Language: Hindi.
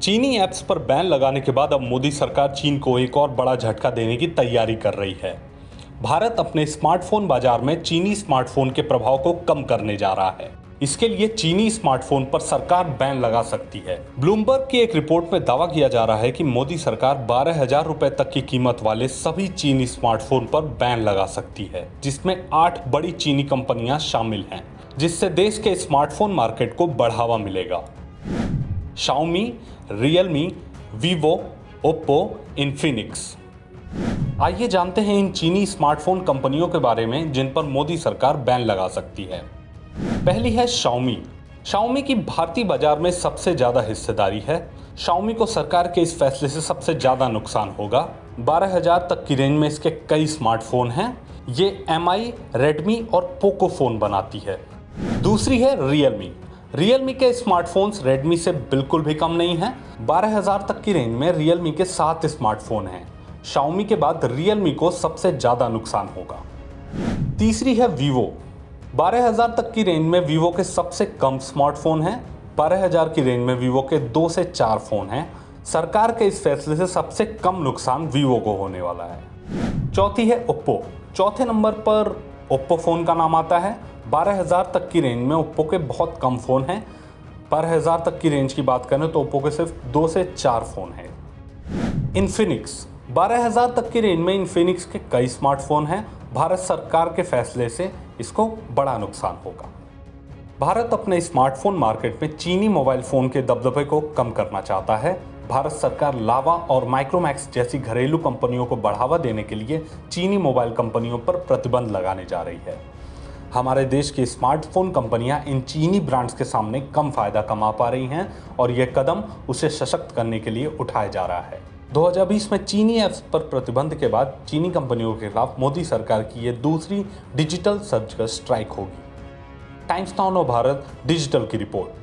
चीनी ऐप्स पर बैन लगाने के बाद अब मोदी सरकार चीन को एक और बड़ा झटका देने की तैयारी कर रही है। भारत अपने स्मार्टफोन बाजार में चीनी स्मार्टफोन के प्रभाव को कम करने जा रहा है। इसके लिए चीनी स्मार्टफोन पर सरकार बैन लगा सकती है। ब्लूमबर्ग की एक रिपोर्ट में दावा किया जा रहा है कि मोदी सरकार 12,000 रुपए तक की कीमत वाले सभी चीनी स्मार्टफोन पर बैन लगा सकती है, जिसमें 8 बड़ी चीनी कंपनियां शामिल हैं, जिससे देश के स्मार्टफोन मार्केट को बढ़ावा मिलेगा। Xiaomi, Realme, Vivo, Oppo, Infinix। आइए जानते हैं इन चीनी स्मार्टफोन कंपनियों के बारे में जिन पर मोदी सरकार बैन लगा सकती है। पहली है Xiaomi। Xiaomi की भारतीय बाजार में सबसे ज्यादा हिस्सेदारी है। Xiaomi को सरकार के इस फैसले से सबसे ज्यादा नुकसान होगा। 12,000 तक की रेंज में इसके कई स्मार्टफोन हैं। ये MI, Redmi और Poco फोन बनाती है। दूसरी है Realme के स्मार्टफोन्स Redmi से बिल्कुल भी कम नहीं हैं। 12,000 तक की रेंज में Realme के 7 स्मार्टफोन हैं। Xiaomi के बाद Realme को सबसे ज़्यादा नुकसान होगा। तीसरी है Vivo। 12,000 तक की रेंज में Vivo के सबसे कम स्मार्टफोन हैं। 12,000 की रेंज में Vivo के 2 से 4 फोन हैं। सरकार के इस फैसले से सबसे कम नुकसान Vivo को होने वाला है। चौथी है Oppo। चौथे नंबर पर Oppo फ़ोन का नाम आता है। 12,000 तक की रेंज में Oppo के बहुत कम फ़ोन हैं। 12,000 तक की रेंज की बात करें तो Oppo के सिर्फ 2 से 4 फ़ोन हैं। Infinix। 12,000 तक की रेंज में Infinix के कई स्मार्टफोन हैं। भारत सरकार के फैसले से इसको बड़ा नुकसान होगा। भारत अपने स्मार्टफोन मार्केट में चीनी मोबाइल फ़ोन के दबदबे को कम करना चाहता है। भारत सरकार लावा और माइक्रोमैक्स जैसी घरेलू कंपनियों को बढ़ावा देने के लिए चीनी मोबाइल कंपनियों पर प्रतिबंध लगाने जा रही है। हमारे देश की स्मार्टफोन कंपनियां इन चीनी ब्रांड्स के सामने कम फायदा कमा पा रही हैं और यह कदम उसे सशक्त करने के लिए उठाया जा रहा है। 2020 में चीनी ऐप्स पर प्रतिबंध के बाद चीनी कंपनियों के खिलाफ मोदी सरकार की यह दूसरी डिजिटल सर्जिकल स्ट्राइक होगी। टाइम्स नाउ भारत डिजिटल की रिपोर्ट।